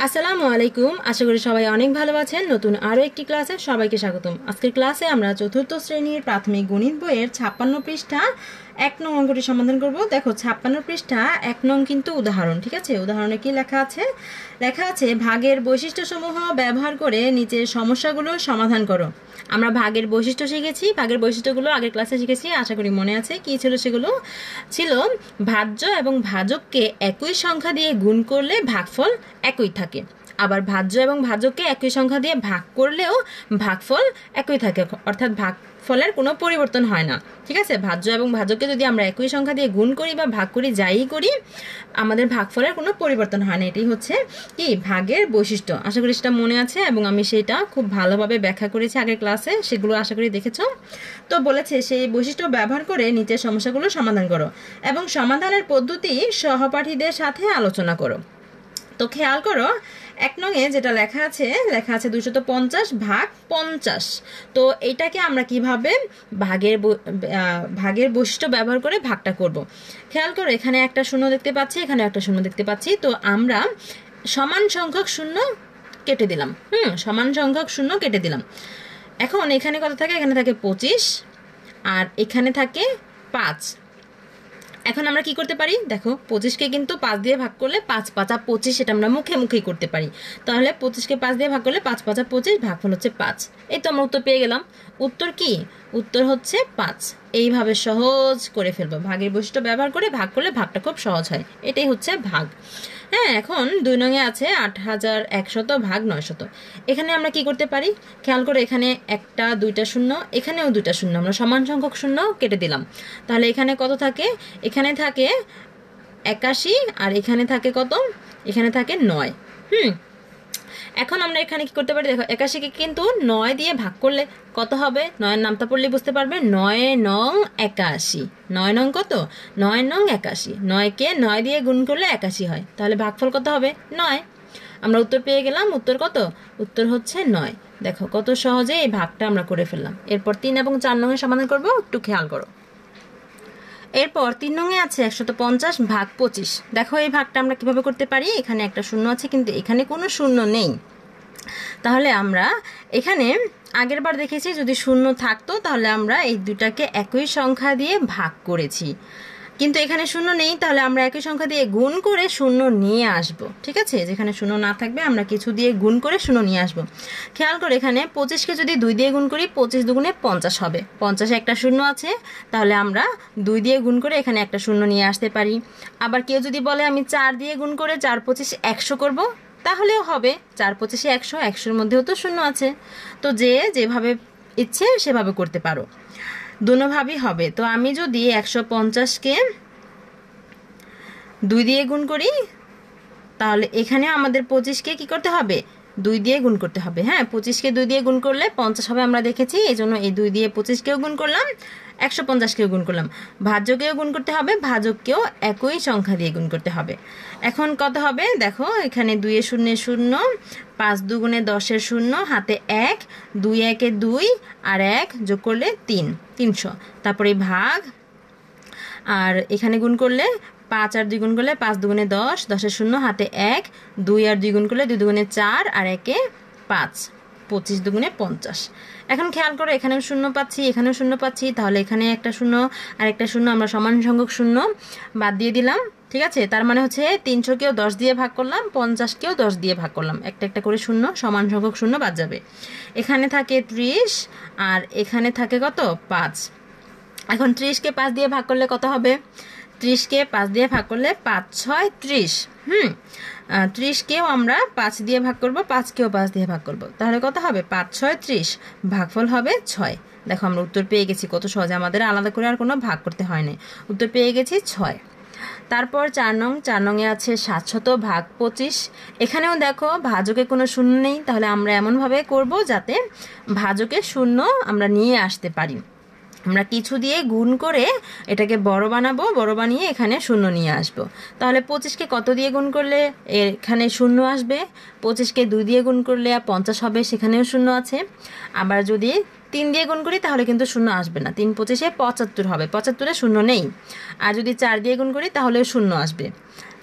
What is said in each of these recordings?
আসসালামু আলাইকুম। আশা করি সবাই অনেক ভালো আছেন। নতুন আরও একটি ক্লাসে সবাইকে স্বাগতম। আজকের ক্লাসে আমরা চতুর্থ শ্রেণীর প্রাথমিক গণিত বইয়ের 56 পৃষ্ঠা 1 নং অঙ্কটি সমাধান করব। দেখো 56 পৃষ্ঠা 1 নং কিন্তু উদাহরণ, ঠিক আছে? উদাহরণে কি লেখা আছে? লেখা আছে ভাগের বৈশিষ্ট্যসমূহ ব্যবহার করে নিচের সমস্যাগুলো সমাধান করো। আমরা ভাগের বৈশিষ্ট্য শিখেছি, ভাগের বৈশিষ্ট্যগুলো আগের ক্লাসে শিখেছি, আশা করি মনে আছে। কি ছিল সেগুলো? ছিল ভাজ্য এবং ভাজককে একই সংখ্যা দিয়ে গুণ করলে ভাগফল একই থাকে, আবার ভাজ্য এবং ভাজককে একই সংখ্যা দিয়ে ভাগ করলেও ভাগফল একই থাকে, অর্থাৎ ভাগফলের কোনো পরিবর্তন হয় না, ঠিক আছে? ভাজ্য এবং ভাজককে যদি আমরা একই সংখ্যা দিয়ে গুণ করি বা ভাগ করি, যাই করি, আমাদের ভাগফলের কোনো পরিবর্তন হয় না। এটাই হচ্ছে কি ভাগের বৈশিষ্ট্য। আশা করি সেটা মনে আছে এবং আমি সেটা খুব ভালোভাবে ব্যাখ্যা করেছি আগের ক্লাসে, সেগুলো আশা করি দেখেছো। তো বলেছে সেই বৈশিষ্ট্য ব্যবহার করে নিচের সমস্যাগুলো সমাধান করো এবং সমাধানের পদ্ধতি সহপাঠীদের সাথে আলোচনা করো। তো খেয়াল করো 1 নংয়ে যেটা লেখা আছে 250 ভাগ 50। তো এইটাকে আমরা কিভাবে ভাগের বৈশিষ্ট্য ব্যবহার করে ভাগটা করব। খেয়াল করো এখানে একটা শূন্য দেখতে পাচ্ছি, এখানে একটা শূন্য দেখতে পাচ্ছি। তো আমরা সমান সংখ্যক শূন্য কেটে দিলাম। সমান সংখ্যক শূন্য কেটে দিলাম। এখন এখানে কত থাকে? এখানে থাকে 25 আর এখানে থাকে 5। এখন আমরা কি করতে পারি? দেখো 25কে কিন্তু 5 দিয়ে ভাগ করলে 5 5 25, এটা আমরা মুখে মুখেই করতে পারি। তাহলে 25কে 5 দিয়ে ভাগ করলে 5 5 25, ভাগফল হচ্ছে 5। এই তো আমরা উত্তর পেয়ে গেলাম। উত্তর কি? উত্তর হচ্ছে 5। এইভাবে সহজ করে ফেলবো। ভাগের বৈশিষ্ট্য ব্যবহার করে ভাগ করলে ভাগটা খুব সহজ হয়। এটাই হচ্ছে ভাগ। হ্যাঁ, এখন 2 নংয়ে আছে 8100 ভাগ 900। এখানে আমরা কি করতে পারি? খেয়াল করে এখানে একটা দুইটা শূন্য, এখানেও দুইটা শূন্য, আমরা সমান সংখ্যক শূন্য কেটে দিলাম। তাহলে এখানে কত থাকে? এখানে থাকে 81 আর এখানে থাকে কত? এখানে থাকে 9। এখন আমরা এখানে কি করতে পারি? দেখো 81কে কিন্তু 9 দিয়ে ভাগ করলে কত হবে? 9-এর নামটা পড়লে বুঝতে পারবে। 9 নং 81। 9 নং কত? 9 নং 81। 9কে 9 দিয়ে গুণ করলে 81 হয়। তাহলে ভাগফল কত হবে? 9। আমরা উত্তর পেয়ে গেলাম। উত্তর কত? উত্তর হচ্ছে 9। দেখো কত সহজে এই ভাগটা আমরা করে ফেললাম। এরপর 3 এবং 4 নংয়ের সমাধান করব, একটু খেয়াল করো। এরপর 3 নংয়ে আছে 150 ভাগ 25। দেখো এই ভাগটা আমরা কিভাবে করতে পারি? এখানে একটা শূন্য আছে কিন্তু এখানে কোনো শূন্য নেই। তাহলে আমরা এখানে আগের বার দেখেছি যদি শূন্য থাকতো তাহলে আমরা এই দুটাকে একই সংখ্যা দিয়ে ভাগ করেছি, কিন্তু এখানে শূন্য নেই। তাহলে আমরা একই সংখ্যা দিয়ে গুণ করে শূন্য নিয়ে আসব, ঠিক আছে? যেখানে শূন্য না থাকবে আমরা কিছু দিয়ে গুণ করে শূন্য নিয়ে আসব। খেয়াল করে এখানে 25কে যদি 2 দিয়ে গুণ করি 25 দুগুণে 50 হবে। 50-এ একটা শূন্য আছে, তাহলে আমরা 2 দিয়ে গুণ করে এখানে একটা শূন্য নিয়ে আসতে পারি। আবার কেউ যদি বলে আমি 4 দিয়ে গুণ করে 4 25 100 করব, তাহলেও হবে। 4 25 100, 100-এর মধ্যেও তো শূন্য আছে। তো যে যেভাবে ইচ্ছে সেভাবে করতে পারো, দুনোভাবেই হবে। তো আমি যদি 150-কে 2 দিয়ে গুণ করি, তাহলে এখানে আমাদের 25-কে কি করতে হবে? 2 দিয়ে গুণ করতে হবে। হ্যাঁ, 25-কে 2 দিয়ে গুণ করলে 50 হবে, আমরা দেখেছি। এই জন্য এই 2 দিয়ে 25-কেও গুণ করলাম, 150-কেও গুণ করলাম। ভাজ্যকেও গুণ করতে হবে, ভাজককেও একই সংখ্যা দিয়ে গুণ করতে হবে। এখন কত হবে? দেখো এখানে 2 এ 0 0, 5 দুগুণে 10-এর 0, হাতে 1, 2 1-এ 2 আর 1 যোগ করলে 3, 300। তারপরে ভাগ, আর এখানে গুণ করলে 5 আর 2 গুণ করলে 5 দুগুণে 10, 10-এর 0, হাতে 1, 2 আর 2 গুণ করলে 2 দুগুণে 4 আর 1-এ 5, 25 দুগুণে 50। এখন খেয়াল করো এখানেও শূন্য পাচ্ছি, এখানেও শূন্য পাচ্ছি। তাহলে এখানে একটা শূন্য আর একটা শূন্য, আমরা সমান সংখ্যক শূন্য বাদ দিয়ে দিলাম, ঠিক আছে? তার মানে হচ্ছে 300-কেও 10 দিয়ে ভাগ করলাম, 50-কেও 10 দিয়ে ভাগ করলাম। একটা একটা করে শূন্য, সমান সংখ্যক শূন্য বাদ যাবে। এখানে থাকে 30 আর এখানে থাকে কত? 5। এখন 30-কে 5 দিয়ে ভাগ করলে কত হবে? 30-কে 5 দিয়ে ভাগ করলে 5 6 30। 30-কেও আমরা 5 দিয়ে ভাগ করব, 5-কেও 5 দিয়ে ভাগ করব। তাহলে কত হবে? 5 6 30, ভাগফল হবে 6। দেখো আমরা উত্তর পেয়ে গেছি। কত সহজে, আমাদের আলাদা করে আর কোনো ভাগ করতে হয় না। উত্তর পেয়ে গেছি 6। তারপর 4 নং। 4 নংয়ে আছে 700 ভাগ 25। এখানেও দেখো ভাজকে কোনো শূন্য নেই, তাহলে আমরা এমনভাবে করব যাতে ভাজকে শূন্য আমরা নিয়ে আসতে পারি। আমরা কিছু দিয়ে গুণ করে এটাকে বড় বানাবো, বড় বানিয়ে এখানে শূন্য নিয়ে আসবো। তাহলে 25-কে কত দিয়ে গুণ করলে এখানে শূন্য আসবে? 25-কে 2 দিয়ে গুণ করলে 50 হবে, সেখানেও শূন্য আছে। আবার যদি 3 দিয়ে গুণ করি তাহলে কিন্তু শূন্য আসবে না। 3 25-এ 75 হবে, 75-এ শূন্য নেই। আর যদি 4 দিয়ে গুণ করি তাহলেও শূন্য আসবে।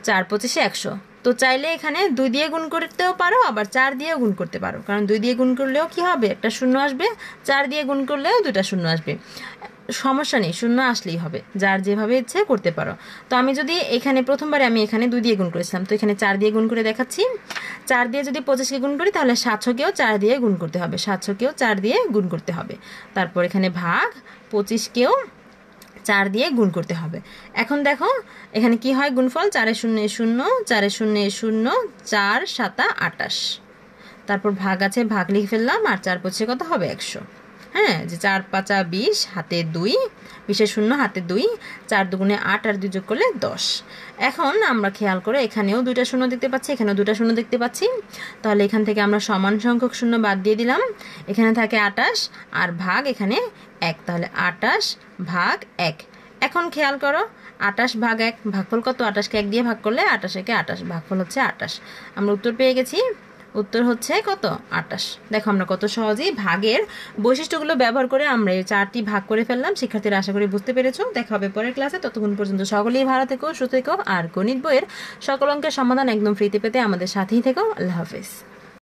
4 25-এ 100। তো চাইলে এখানে 2 দিয়ে গুণ করতেও পারো, আবার 4 দিয়েও গুণ করতে পারো, কারণ 2 দিয়ে গুণ করলেও কি হবে, একটা শূন্য আসবে, 4 দিয়ে গুণ করলেও 2টা শূন্য আসবে, সমস্যা নেই, শূন্য আসলেই হবে, যার যেভাবে ইচ্ছে করতে পারো। তো আমি যদি এখানে প্রথমবারে আমি এখানে 2 দিয়ে গুণ করেছিলাম, তো এখানে 4 দিয়ে গুণ করে দেখাচ্ছি। 4 দিয়ে যদি 25কে গুণ করি তাহলে 700কেও 4 দিয়ে গুণ করতে হবে, 700কেও 4 দিয়ে গুণ করতে হবে। তারপর এখানে ভাগ 25কেও 4 দিয়ে গুণ করতে হবে। এখন দেখো এখানে কি হয় গুণফল, 4 শূন্য 0, 4 শূন্য 0, 4 7 28। তারপর ভাগ আছে, ভাগ লিখে ফেললাম, আর 4 5 কত হবে 100। হ্যাঁ, যে 4 5 20, হাতে 2, 20 শূন্য হাতে 2, 4 দুগুণে 8 আর 2 যোগ করলে 10। এখন আমরা খেয়াল করে এখানেও 2টা শূন্য দেখতে পাচ্ছি, এখানেও 2টা শূন্য দেখতে পাচ্ছি, তাহলে এখান থেকে আমরা সমান সংখ্যক শূন্য বাদ দিয়ে দিলাম, এখানে থাকে 28 আর ভাগ এখানে 1, তাহলে 28 ভাগ 1। এখন খেয়াল করো 28 ভাগ 1, ভাগফল কত, 28কে 1 দিয়ে ভাগ করলে 28 একে 28, ভাগফল হচ্ছে 28। আমরা উত্তর পেয়ে গেছি, উত্তর হচ্ছে কত, 28। দেখো আমরা কত সহজেই ভাগের বৈশিষ্ট্যগুলো ব্যবহার করে আমরা এই 4টি ভাগ করে ফেললাম। শিক্ষার্থীরা আশা করি বুঝতে পেরেছো। দেখা হবে পরের ক্লাসে, ততক্ষণ পর্যন্ত সকলেই ভালো থেকো, সুস্থ থেকো, আর গণিত বইয়ের সকল অঙ্কের সমাধান একদম ফ্রিতে পেতে আমাদের সাথেই থেকো। আল্লাহ হাফেজ।